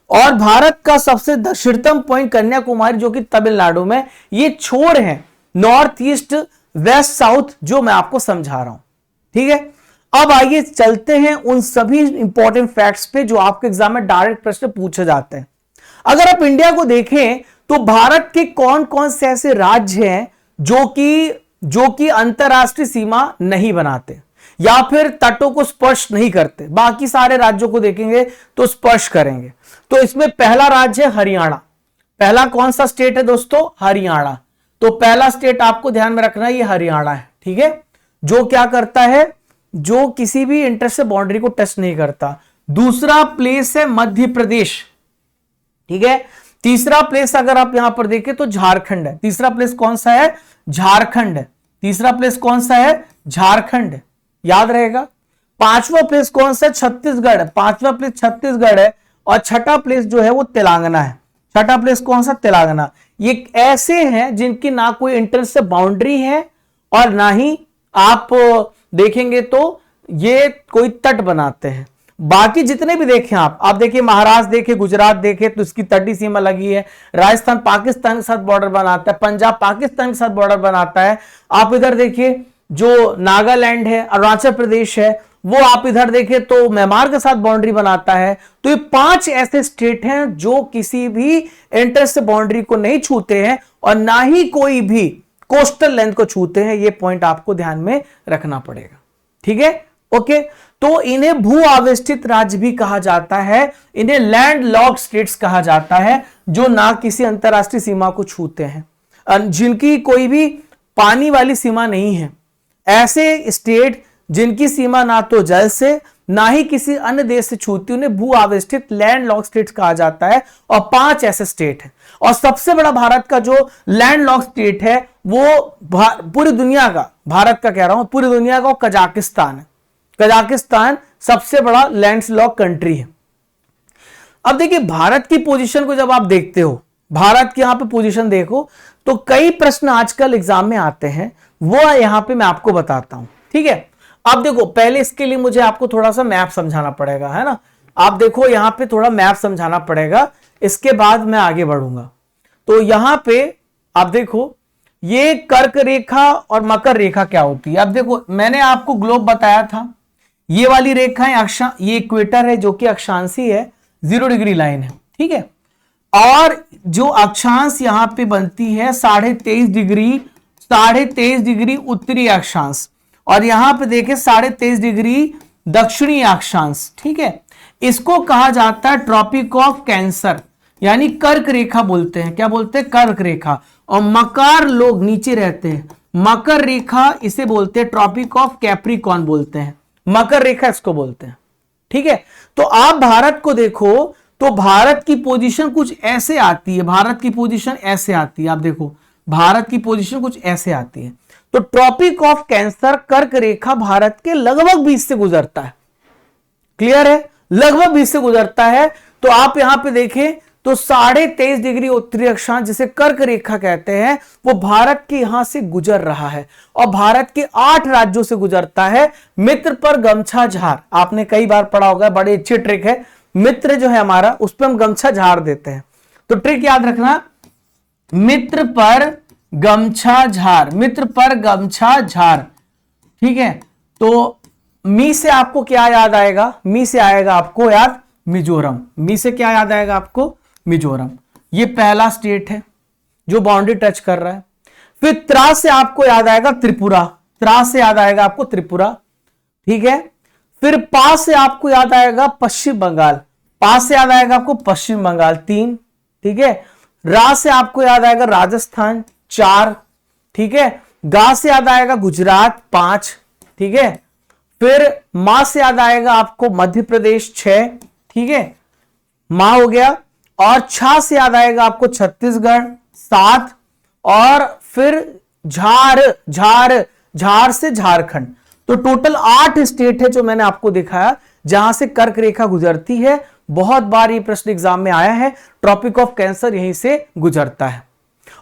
और भारत का सबसे दक्षिणतम पॉइंट कन्याकुमारी जो कि तमिलनाडु में। ये छोर है नॉर्थ ईस्ट वेस्ट साउथ जो मैं आपको समझा रहा हूं, ठीक है। अब आइए चलते हैं उन सभी इंपॉर्टेंट फैक्ट्स पे जो आपके एग्जाम में डायरेक्ट प्रश्न पूछे जाते हैं। अगर आप इंडिया को देखें तो भारत के कौन कौन से ऐसे राज्य हैं जो कि अंतरराष्ट्रीय सीमा नहीं बनाते या फिर तटों को स्पर्श नहीं करते। बाकी सारे राज्यों को देखेंगे तो स्पर्श करेंगे। तो इसमें पहला राज्य है हरियाणा। पहला कौन सा स्टेट है दोस्तों? हरियाणा। तो पहला स्टेट आपको ध्यान में रखना है, ये हरियाणा है, ठीक है, जो क्या करता है, जो किसी भी इंटर से बाउंड्री को टच नहीं करता। दूसरा प्लेस है मध्य प्रदेश, ठीक है। तीसरा प्लेस अगर आप यहां पर देखें तो झारखंड है। तीसरा प्लेस कौन सा है? झारखंड है। तीसरा प्लेस कौन सा है? झारखंड है, याद रहेगा। पांचवा प्लेस कौन सा है? छत्तीसगढ़ है। पांचवा प्लेस छत्तीसगढ़ है। और छठा प्लेस जो है वो तेलंगाना है। छठा प्लेस कौन सा? तेलंगाना। ये ऐसे हैं जिनकी ना कोई इंटर से बाउंड्री है और ना ही आप देखेंगे तो ये कोई तट बनाते हैं। बाकी जितने भी देखें आप देखिए महाराष्ट्र देखे, गुजरात देखे तो इसकी तटीय सीमा लगी है। राजस्थान पाकिस्तान के साथ बॉर्डर बनाता है। पंजाब पाकिस्तान के साथ बॉर्डर बनाता है। आप इधर देखिए जो नागालैंड है, अरुणाचल प्रदेश है, वो आप इधर देखें तो म्यांमार के साथ बाउंड्री बनाता है। तो ये 5 ऐसे स्टेट हैं जो किसी भी इंटर से बाउंड्री को नहीं छूते हैं और ना ही कोई भी कोस्टल लेंथ को छूते हैं। ये पॉइंट आपको ध्यान में रखना पड़ेगा, ठीक है, ओके। तो इन्हें भू आवेष्टित राज्य भी कहा जाता है। इन्हें लैंड लॉक्ड स्टेट्स कहा जाता है, जो ना किसी अंतरराष्ट्रीय सीमा को छूते हैं, जिनकी कोई भी पानी वाली सीमा नहीं है। ऐसे स्टेट जिनकी सीमा ना तो जल से ना ही किसी अन्य देश से छूती, उन्हें भू आवेष्टित लैंड लॉक स्टेट्स कहा जाता है। और 5 ऐसे स्टेट हैं। और सबसे बड़ा भारत का जो लैंड लॉक स्टेट है वो पूरी दुनिया का, भारत का कह रहा हूं, पूरी दुनिया का कजाकिस्तान है। कजाकिस्तान सबसे बड़ा लैंड लॉक कंट्री है। अब देखिए भारत की पोजीशन को जब आप देखते हो, भारत की यहां पे पोजीशन देखो तो कई प्रश्न आजकल एग्जाम में आते हैं, वो यहां पे मैं आपको बताता हूं, ठीक है। अब देखो पहले इसके लिए मुझे आपको थोड़ा सा मैप समझाना पड़ेगा, है ना। आप देखो यहां पे थोड़ा मैप समझाना पड़ेगा, इसके बाद मैं आगे बढ़ूंगा। तो यहां पे आप देखो ये कर्क रेखा और मकर रेखा क्या होती है। अब देखो मैंने आपको ग्लोब बताया था, ये वाली रेखाएं ये इक्वेटर है जो कि अक्षांशी है, 0 डिग्री लाइन है, ठीक है। और जो अक्षांश यहां पे बनती है 23.5 डिग्री उत्तरी अक्षांश, और यहां पे देखें 23.5 डिग्री दक्षिणी अक्षांश, ठीक है। इसको कहा जाता है ट्रॉपिक ऑफ कैंसर, यानी कर्क रेखा बोलते हैं। क्या बोलते हैं? कर्क रेखा। और मकर लोग नीचे रहते हैं, मकर रेखा इसे बोलते हैं ट्रॉपिक ऑफ कैप्रिकॉर्न बोलते हैं, मकर रेखा इसको बोलते हैं, ठीक है। तो आप भारत को देखो तो भारत की पोजीशन कुछ ऐसे आती है, भारत की पोजीशन ऐसे आती है। आप देखो भारत की पोजीशन कुछ ऐसे आती है। तो ट्रॉपिक ऑफ कैंसर कर्क रेखा भारत के लगभग 20 से गुजरता है, क्लियर है, लगभग 20 से गुजरता है। तो आप यहां पे देखें तो 23.5 डिग्री उत्तरी अक्षांश जिसे कर्क रेखा कहते हैं, वो भारत के यहां से गुजर रहा है और भारत के 8 राज्यों से गुजरता है। मित्र पर गमछा झार, आपने कई बार पढ़ा होगा, बड़ी अच्छी ट्रिक है। मित्र जो है हमारा, उस पर हम गमछा झाड़ देते हैं। तो ट्रिक याद रखना, मित्र पर गमछा झार, मित्र पर गमछा झार, ठीक है। तो मी से आपको क्या याद आएगा? मी से आएगा आपको याद मिजोरम। मी से क्या याद आएगा आपको? मिजोरम। ये पहला स्टेट है जो बाउंड्री टच कर रहा है। फिर त्रा से आपको याद आएगा त्रिपुरा, त्रा से याद आएगा आपको त्रिपुरा, ठीक है। फिर पा से आपको याद आएगा पश्चिम बंगाल, पा से याद आएगा आपको पश्चिम बंगाल 3, ठीक है। रा से आपको याद आएगा राजस्थान 4, ठीक है। गा से याद आएगा गुजरात 5, ठीक है। फिर मा से याद आएगा आपको मध्य प्रदेश 6, ठीक है, मा हो गया। और छा से याद आएगा आपको छत्तीसगढ़ 7, और फिर झार, झार, झार से झारखंड। तो टोटल 8 स्टेट है जो मैंने आपको दिखाया जहां से कर्क रेखा गुजरती है। बहुत बार ये प्रश्न एग्जाम में आया है, ट्रॉपिक ऑफ कैंसर यहीं से गुजरता है।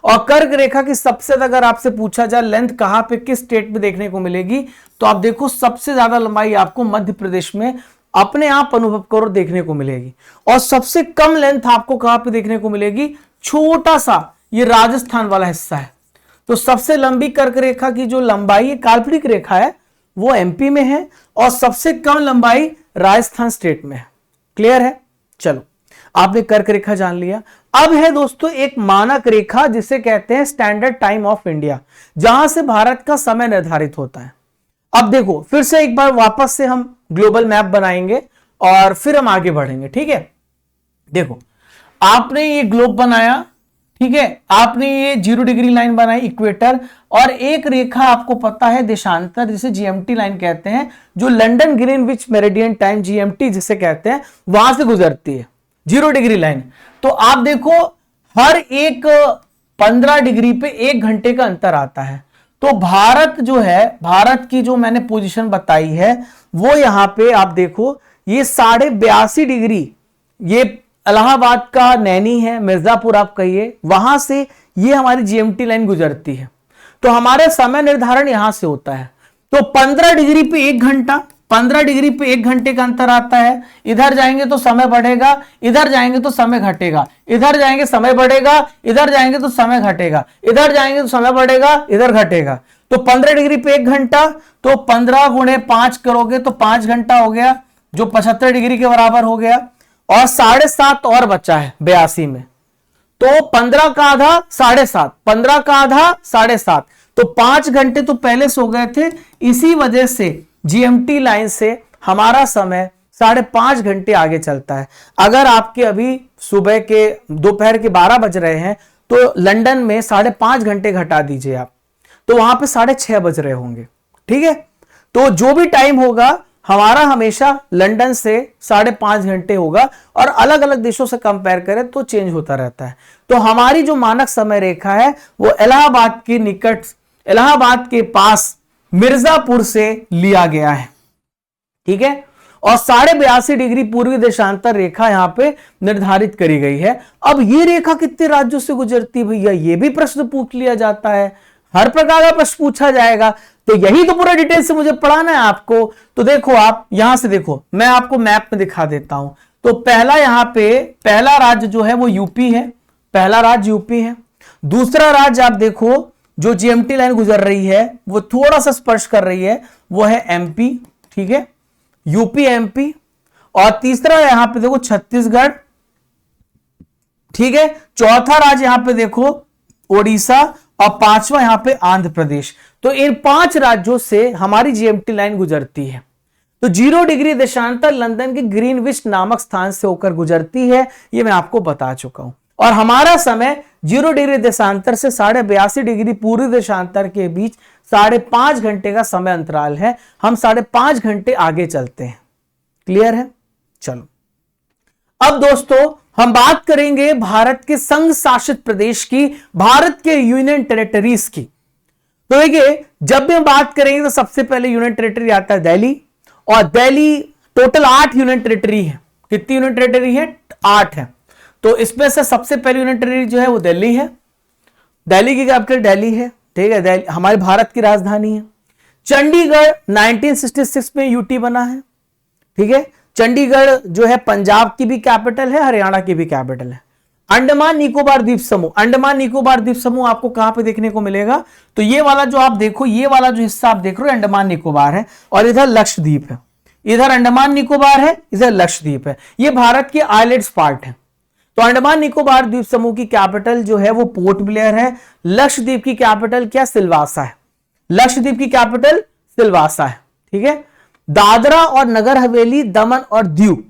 और कर्क रेखा की सबसे ज्यादा अगर आपसे पूछा जाए लेंथ कहां पे किस स्टेट में देखने को मिलेगी, तो आप देखो सबसे ज्यादा लंबाई आपको मध्य प्रदेश में अपने आप अनुभव करो देखने को मिलेगी। और सबसे कम लेंथ आपको कहां पे देखने को मिलेगी, छोटा सा ये राजस्थान वाला हिस्सा है। तो सबसे लंबी कर्क रेखा की जो लंबाई काल्पनिक रेखा है वो एमपी में है और सबसे कम लंबाई राजस्थान स्टेट में है। क्लियर है? चलो, आपने कर्क रेखा जान लिया। अब है दोस्तों एक मानक रेखा जिसे कहते हैं स्टैंडर्ड टाइम ऑफ इंडिया, जहां से भारत का समय निर्धारित होता है। अब देखो फिर से एक बार वापस से हम ग्लोबल मैप बनाएंगे और फिर हम आगे बढ़ेंगे। ठीक है, देखो आपने ये ग्लोब बनाया, ठीक है, आपने ये 0 डिग्री लाइन बनाई इक्वेटर, और एक रेखा आपको पता है देशांतर जिसे जीएमटी लाइन कहते हैं, जो London Greenwich meridian time GMT जिसे कहते हैं वहां से गुजरती है 0 डिग्री लाइन। तो आप देखो हर एक 15 डिग्री पे 1 घंटे का अंतर आता है। तो भारत जो है, भारत की जो मैंने पोजीशन बताई है वो यहां पे आप देखो ये 82.5 डिग्री, ये इलाहाबाद का नैनी है, मिर्जापुर आप कहिए, वहां से ये हमारी जीएमटी लाइन गुजरती है। तो हमारे समय निर्धारण यहां से होता है। तो 15 डिग्री पे 1 घंटा, 15 डिग्री पे 1 घंटे का अंतर आता है। इधर जाएंगे तो समय बढ़ेगा, इधर जाएंगे तो समय घटेगा, इधर जाएंगे समय बढ़ेगा, इधर जाएंगे तो समय घटेगा, इधर जाएंगे तो समय बढ़ेगा, इधर घटेगा। तो 15 डिग्री पे 1 घंटा, तो 15 गुणे 5 करोगे तो 5 घंटा हो गया, जो 75 डिग्री के बराबर हो गया। और 7.5 और बचा है 82 में, तो 15 का आधा 7.5, 15 का आधा 7.5, तो 5 घंटे तो पहले सो गए थे। इसी वजह से जीएमटी लाइन से हमारा समय 5.5 घंटे आगे चलता है। अगर आपके अभी सुबह के दोपहर के 12 बज रहे हैं तो लंदन में 5.5 घंटे घटा दीजिए आप, तो वहां पे 6:30 बज रहे होंगे। ठीक है, तो जो भी टाइम होगा हमारा हमेशा लंदन से 5.5 घंटे होगा, और अलग अलग देशों से कंपेयर करें तो चेंज होता रहता है। तो हमारी जो मानक समय रेखा है वो इलाहाबाद के निकट, इलाहाबाद के पास मिर्जापुर से लिया गया है। ठीक है, और 82.5 डिग्री पूर्वी देशांतर रेखा यहां पे निर्धारित करी गई है। अब ये रेखा कितने राज्यों से गुजरती है भैया, ये भी प्रश्न पूछ लिया जाता है, हर प्रकार का प्रश्न पूछा जाएगा। तो यही तो पूरा डिटेल से मुझे पढ़ाना है आपको। तो देखो आप यहां से देखो, मैं आपको मैप में दिखा देता हूं। तो पहला यहां पे पहला राज्य जो है वो यूपी है, पहला राज्य यूपी है। दूसरा राज्य आप देखो जो जीएमटी लाइन गुजर रही है वो थोड़ा सा स्पर्श कर रही है, वो है एमपी। ठीक है, यूपी एमपी। और तीसरा यहां पे देखो छत्तीसगढ़। ठीक है, चौथा राज्य यहां पे देखो ओडिशा, और 5वां यहां पे आंध्र प्रदेश। तो इन 5 राज्यों से हमारी जीएमटी लाइन गुजरती है। तो 0 डिग्री देशांतर लंदन के ग्रीनविच नामक स्थान से होकर गुजरती है, ये मैं आपको बता चुका हूं। और हमारा समय 0 डिग्री देशांतर से 82.5 डिग्री पूर्वी देशांतर के बीच 5.5 घंटे का समय अंतराल है। हम 5.5 घंटे आगे चलते हैं। क्लियर है? चलो, अब दोस्तों हम बात करेंगे भारत के संघ शासित प्रदेश की, भारत के यूनियन टेरिटरीज की। तो देखिए जब भी हम बात करेंगे तो सबसे पहले यूनियन टेरिटरी आता है दिल्ली, और दिल्ली टोटल 8 यूनियन टेरिटरी है। कितनी यूनियन टेरिटरी है? 8 है। तो इसमें से सबसे पहली यूनियन टेरिटरी जो है वो दिल्ली है। दिल्ली की कैपिटल दिल्ली है। ठीक है, दिल्ली हमारे भारत की राजधानी है। चंडीगढ़ 1966 में यूटी बना है। ठीक है, चंडीगढ़ जो है पंजाब की भी कैपिटल है, हरियाणा की भी कैपिटल है। अंडमान निकोबार द्वीप समूह, अंडमान निकोबार द्वीप समूह आपको कहां पे देखने को मिलेगा? तो ये वाला जो आप देखो, ये वाला जो हिस्सा आप देख रहे हो अंडमान निकोबार है, और इधर लक्षद्वीप है। इधर अंडमान निकोबार है, इधर लक्षद्वीप है। ये भारत के आइलैंड्स पार्ट है। तो अंडमान निकोबार द्वीप समूह की कैपिटल जो है वो पोर्ट ब्लेयर है। लक्षद्वीप की कैपिटल क्या? सिलवासा है। लक्षद्वीप की कैपिटल सिलवासा है। ठीक है, दादरा और नगर हवेली, दमन और दीव,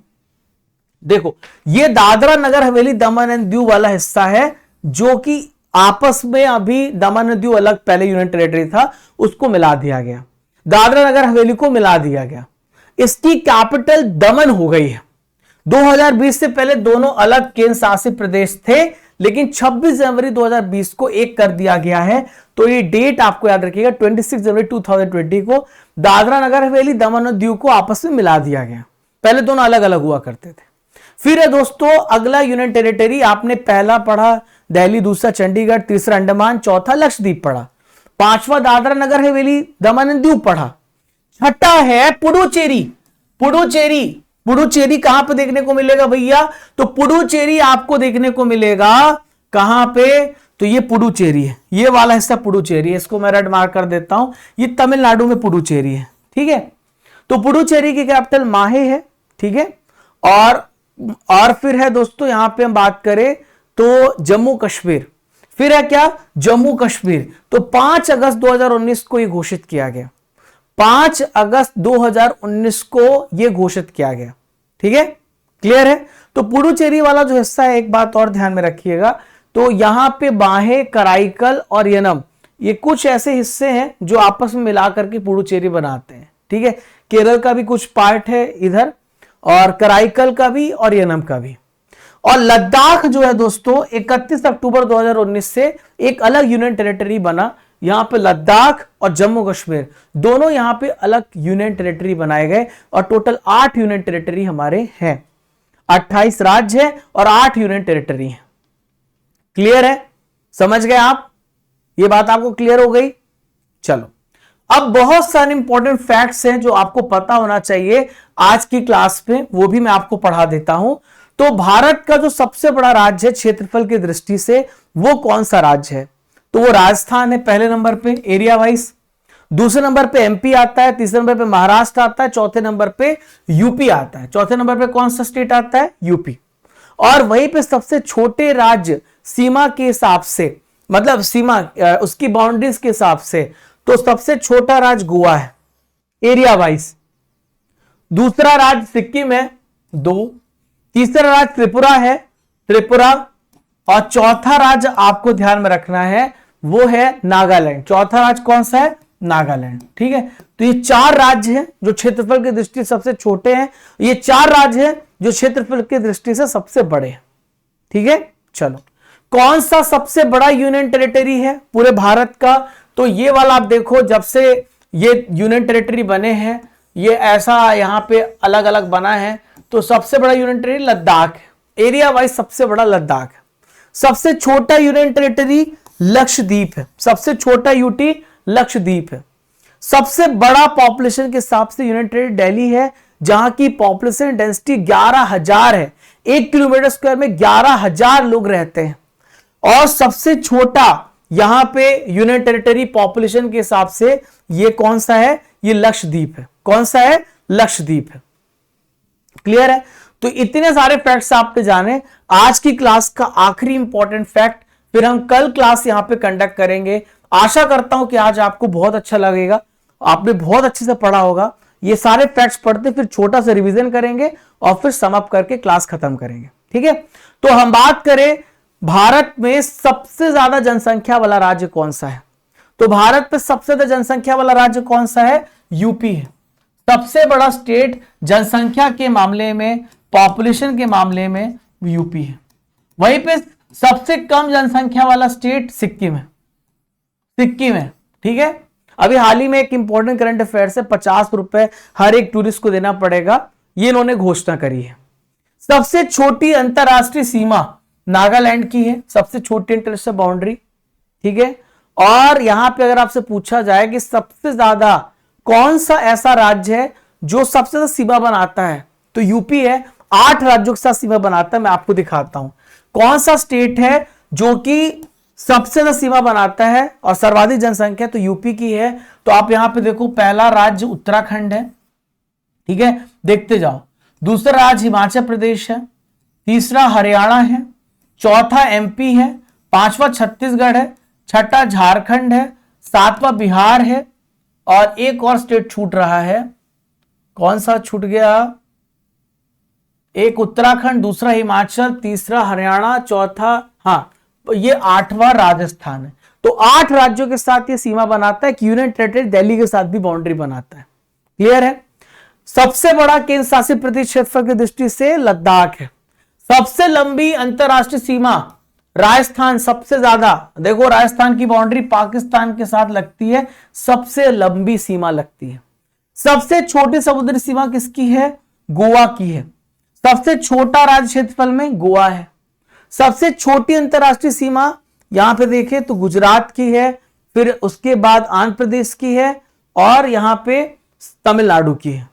देखो ये दादरा नगर हवेली दमन एंड दीव वाला हिस्सा है, जो कि आपस में अभी दमन और दीव अलग पहले यूनियन टेरिटरी था, उसको मिला दिया गया, दादरा नगर हवेली को मिला दिया गया। इसकी कैपिटल दमन हो गई है। 2020 से पहले दोनों अलग केंद्र शासित प्रदेश थे, लेकिन 26 जनवरी 2020 को एक कर दिया गया है। तो ये डेट आपको याद रखिएगा, 26 जनवरी 2020 को दादरा नगर हवेली दमन और दीव को आपस में मिला दिया गया। पहले दोनों अलग अलग हुआ करते थे। फिर है दोस्तों अगला यूनियन टेरिटरी, आपने पहला पढ़ा दिल्ली, दूसरा चंडीगढ़, तीसरा अंडमान, चौथा लक्षद्वीप पढ़ा, पांचवा दादरा नगर हवेली दमन एंड दीव पढ़ा, छठा है पुडुचेरी। पुडुचेरी, पुडुचेरी कहां पे देखने को मिलेगा भैया? तो पुडुचेरी आपको देखने को मिलेगा कहां पे? तो ये पुडुचेरी है, ये वाला हिस्सा पुडुचेरी है, इसको मैं रेड मार्क कर देता हूं, ये तमिलनाडु में पुडुचेरी है। ठीक है, तो पुडुचेरी की कैपिटल माहे है। ठीक है, और फिर है दोस्तों यहां पे हम बात करें तो जम्मू कश्मीर, फिर है क्या? जम्मू कश्मीर। तो 5 अगस्त 2019 को यह घोषित किया गया, 5 अगस्त 2019 को यह घोषित किया गया। ठीक है, क्लियर है? तो पुडुचेरी वाला जो हिस्सा है, एक बात और ध्यान में रखिएगा, तो यहां पे बाहे, कराईकल और यनम, ये कुछ ऐसे हिस्से हैं जो आपस में मिलाकर के पुडुचेरी बनाते हैं। ठीक है, केरल का भी कुछ पार्ट है इधर, और कराईकल का भी और यनम का भी। और लद्दाख जो है दोस्तों 31 अक्टूबर 2019 से एक अलग यूनियन टेरिटरी बना। यहां पे लद्दाख और जम्मू कश्मीर दोनों यहां पे अलग यूनियन टेरिटरी बनाए गए, और टोटल 8 यूनियन टेरिटरी हमारे हैं। 28 राज्य है और 8 यूनियन टेरिटरी है। क्लियर है? समझ गए आप? ये बात आपको क्लियर हो गई? चलो, अब बहुत सारे इंपॉर्टेंट फैक्ट्स हैं जो आपको पता होना चाहिए आज की क्लास में, वो भी मैं आपको पढ़ा देता हूं। तो भारत का जो सबसे बड़ा राज्य है क्षेत्रफल की दृष्टि से, वो कौन सा राज्य है? तो वो राजस्थान है पहले नंबर पे एरिया वाइज, दूसरे नंबर पे एमपी आता है, तीसरे नंबर पे महाराष्ट्र आता है, चौथे नंबर पे यूपी आता है। चौथे नंबर पे कौन सा स्टेट आता है? यूपी। और वहीं पे सबसे छोटे राज्य सीमा के हिसाब से, मतलब सीमा उसकी बाउंड्रीज के हिसाब से, तो सबसे छोटा राज्य गोवा है एरिया वाइज, दूसरा राज्य सिक्किम है 2, तीसरा राज्य त्रिपुरा है, त्रिपुरा, और चौथा राज्य आपको ध्यान में रखना है वो है नागालैंड। चौथा राज्य कौन सा है? नागालैंड। ठीक है, तो ये 4 राज्य हैं जो क्षेत्रफल की दृष्टि से सबसे छोटे हैं, ये 4 राज्य हैं जो क्षेत्रफल की दृष्टि से सबसे बड़े हैं। ठीक है, चलो, कौन सा सबसे बड़ा यूनियन टेरिटरी है पूरे भारत का? तो ये वाला आप देखो, जब से ये यूनियन टेरिटरी बने हैं, ये ऐसा यहां पे अलग अलग बना है, तो सबसे बड़ा यूनियन टेरिटरी लद्दाख है, एरिया वाइज सबसे बड़ा लद्दाख है। सबसे छोटा यूनियन टेरिटरी लक्षद्वीप है, सबसे छोटा यूटी लक्षद्वीप है। सबसे बड़ा पॉपुलेशन के हिसाब से यूनियन टेरिटरी दिल्ली है, जहां की पॉपुलेशन डेंसिटी 11,000 है, 1 किलोमीटर स्क्वायर में 11,000 लोग रहते हैं। और सबसे छोटा यहां पे यूनियन टेरिटरी पॉपुलेशन के हिसाब से ये कौन सा है? ये लक्षद्वीप है। कौन सा है? लक्षद्वीप है। क्लियर है? तो इतने सारे फैक्ट्स आपने जाने। आज की क्लास का आखिरी इंपॉर्टेंट फैक्ट फिर हम कल क्लास यहां पे कंडक्ट करेंगे। आशा करता हूं कि आज आपको बहुत अच्छा लगेगा, आपने बहुत अच्छे से पढ़ा होगा। ये सारे फैक्ट्स पढ़ते फिर छोटा सा रिवीजन करेंगे और फिर समाप्त करके क्लास खत्म करेंगे। ठीक है, तो हम बात करें भारत में सबसे ज्यादा जनसंख्या वाला राज्य कौन सा है? तो भारत में सबसे ज्यादा जनसंख्या वाला राज्य कौन सा है? यूपी है। सबसे बड़ा स्टेट जनसंख्या के मामले में, पॉपुलेशन के मामले में यूपी है। वहीं पे सबसे कम जनसंख्या वाला स्टेट सिक्किम है। सिक्किम है। ठीक है, अभी हाल ही में एक इंपॉर्टेंट करंट अफेयर से 50 रुपए हर एक टूरिस्ट को देना पड़ेगा, ये इन्होंने घोषणा करी है। सबसे छोटी अंतरराष्ट्रीय सीमा नागालैंड की है, सबसे छोटी इंटरनेशनल बाउंड्री। ठीक है, और यहां पे अगर आपसे पूछा जाए कि सबसे ज्यादा कौन सा ऐसा राज्य है जो सबसे ज्यादा सीमा बनाता है, तो यूपी है। 8 राज्यों के साथ सीमा बनाता है। मैं आपको दिखाता हूं कौन सा स्टेट है जो कि सबसे ज्यादा सीमा बनाता है और सर्वाधिक जनसंख्या, तो यूपी की है। तो आप यहां पे देखो, पहला राज्य उत्तराखंड है। ठीक है, देखते जाओ। दूसरा राज्य हिमाचल प्रदेश है, तीसरा हरियाणा है, चौथा एमपी है, पांचवा छत्तीसगढ़ है, छठा झारखंड है, सातवां बिहार है, और एक और स्टेट छूट रहा है। कौन सा छूट गया? एक उत्तराखंड, दूसरा हिमाचल, तीसरा हरियाणा, चौथा, हाँ, ये 8वां राजस्थान है। तो 8 राज्यों के साथ ये सीमा बनाता है कि यूनियन टेरिटरी दिल्ली के साथ भी बाउंड्री बनाता है। क्लियर है? सबसे बड़ा केंद्र शासित प्रदेश क्षेत्रफल की दृष्टि से लद्दाख है। सबसे लंबी अंतरराष्ट्रीय सीमा राजस्थान सबसे ज्यादा, देखो राजस्थान की बाउंड्री पाकिस्तान के साथ लगती है, सबसे लंबी सीमा लगती है। सबसे छोटी समुद्री सीमा किसकी है? गोवा की है। सबसे छोटा राज्य क्षेत्रफल में गोवा है। सबसे छोटी अंतरराष्ट्रीय सीमा यहां पे देखें तो गुजरात की है, फिर उसके बाद आंध्र प्रदेश की है और यहां पे तमिलनाडु की है।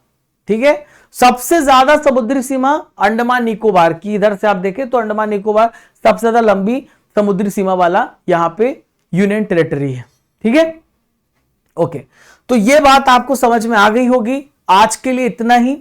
ठीक है। सबसे ज्यादा समुद्री सीमा अंडमान निकोबार की, इधर से आप देखें तो अंडमान निकोबार सबसे ज्यादा लंबी समुद्री सीमा वाला यहां पे यूनियन टेरिटरी है। ठीक है। ओके, तो ये बात आपको समझ में आ गई होगी। आज के लिए इतना ही।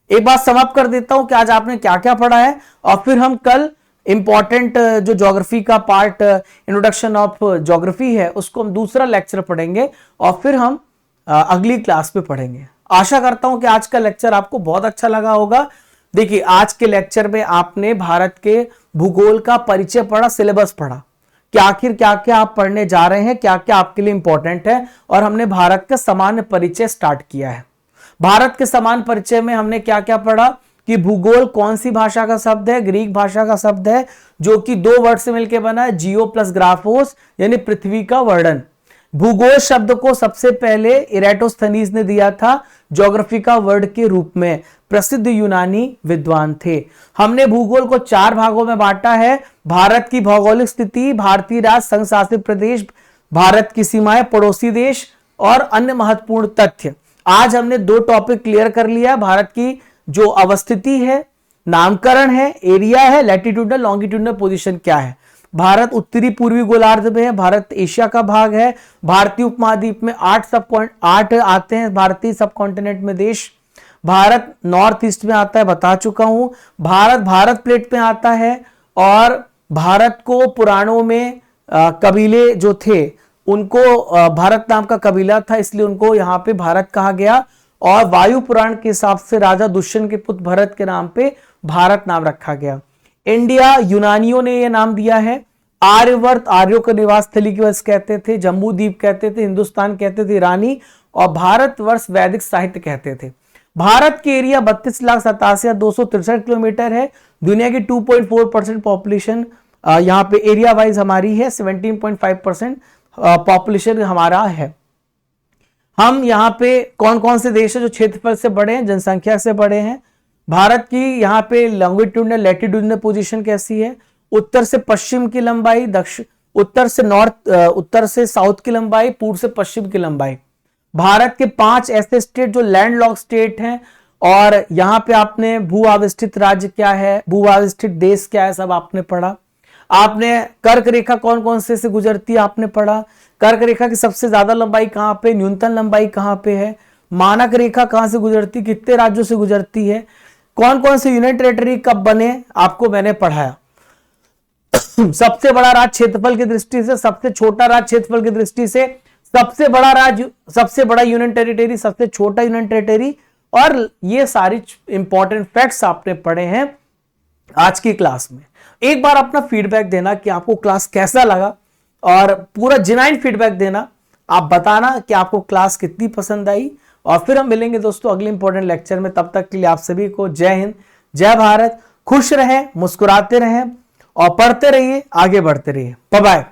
एक बात समाप्त कर देता हूं कि आज आपने क्या क्या पढ़ा है, और फिर हम कल इंपॉर्टेंट जो ज्योग्राफी का पार्ट इंट्रोडक्शन ऑफ ज्योग्राफी है उसको हम दूसरा लेक्चर पढ़ेंगे और फिर हम अगली क्लास पे पढ़ेंगे। आशा करता हूं कि आज का लेक्चर आपको बहुत अच्छा लगा होगा। देखिए, आज के लेक्चर में आपने भारत के भूगोल का परिचय पढ़ा, सिलेबस पढ़ा कि आखिर क्या क्या आप पढ़ने जा रहे हैं, क्या क्या आपके लिए इंपॉर्टेंट है, और हमने भारत का सामान्य परिचय स्टार्ट किया है। भारत के सामान्य परिचय में हमने क्या क्या पढ़ा कि भूगोल कौन सी भाषा का शब्द है? ग्रीक भाषा का शब्द है, जो कि 2 वर्ड से मिलकर बना है, जियो प्लस ग्राफोस, यानी पृथ्वी का वर्णन। भूगोल शब्द को सबसे पहले इरेटोस्थनीज ने दिया था ज्योग्राफी का वर्ड के रूप में, प्रसिद्ध यूनानी विद्वान थे। हमने भूगोल को 4 भागों में बांटा है। भारत की भौगोलिक स्थिति, भारतीय राज्य, संघ शासित प्रदेश, भारत की सीमाएं, पड़ोसी देश और अन्य महत्वपूर्ण तथ्य। आज हमने 2 टॉपिक क्लियर कर लिया। भारत की जो अवस्थिति है, नामकरण है, एरिया है, लैटिट्यूडनल लॉन्गिट्यूडनल पोजीशन क्या है। भारत उत्तरी पूर्वी गोलार्ध में है, भारत एशिया का भाग है। भारतीय उपमहाद्वीप में 8 आते हैं भारतीय सब कॉन्टिनेंट में देश। भारत नॉर्थ ईस्ट में आता है, बता चुका हूं। भारत प्लेट में आता है, और भारत को पुराणों में कबीले जो थे उनको भारत नाम का कबीला था, इसलिए उनको यहां पे भारत कहा गया। और वायु पुराण के हिसाब से राजा दुष्यंत के पुत्र भरत के नाम पे भारत नाम रखा गया। इंडिया यूनानियों ने यह नाम दिया है। आर्यवर्त आर्यों का निवास स्थली की वजह कहते थे, जम्बू द्वीप कहते थे, हिंदुस्तान कहते थे ईरानी, और भारतवर्ष वैदिक साहित्य कहते थे। भारत की एरिया 32,87,263 किलोमीटर है। दुनिया की 2.4% पॉपुलेशन यहाँ पे एरिया वाइज हमारी है। 17.5% पॉपुलेशन हमारा है। हम यहाँ पे कौन कौन से देश है जो क्षेत्रफल से बड़े हैं, जनसंख्या से बड़े हैं? भारत की यहाँ पे लॉन्गिट्यूडनल लैटिट्यूडनल पोजीशन कैसी है? उत्तर से पश्चिम की लंबाई, उत्तर से साउथ की लंबाई, पूर्व से पश्चिम की लंबाई। भारत के 5 ऐसे स्टेट जो लैंडलॉक स्टेट हैं, और यहाँ पे आपने भू आविष्ठित राज्य क्या है, भू आविष्ठित देश क्या है, सब आपने पढ़ा। आपने कर्क रेखा कौन कौन से गुजरती है आपने पढ़ा। कर्क रेखा की सबसे ज्यादा लंबाई कहां पे, न्यूनतम लंबाई कहां पे है। मानक रेखा कहां से गुजरती, कितने राज्यों से गुजरती है। कौन कौन से यूनियन टेरिटरी कब बने, आपको मैंने पढ़ाया। सबसे बड़ा राज्य क्षेत्रफल की दृष्टि से, सबसे छोटा राज्य क्षेत्रफल की दृष्टि से, सबसे बड़ा राज्य, सबसे बड़ा यूनियन टेरिटरी, सबसे छोटा यूनियन टेरिटरी, और ये सारी इंपॉर्टेंट फैक्ट्स आपने पढ़े हैं आज की क्लास में। एक बार अपना फीडबैक देना कि आपको क्लास कैसा लगा, और पूरा जेन्युइन फीडबैक देना। आप बताना कि आपको क्लास कितनी पसंद आई, और फिर हम मिलेंगे दोस्तों अगले इंपॉर्टेंट लेक्चर में। तब तक के लिए आप सभी को जय हिंद, जय भारत। खुश रहें, मुस्कुराते रहें और पढ़ते रहिए, आगे बढ़ते रहिए। Bye bye.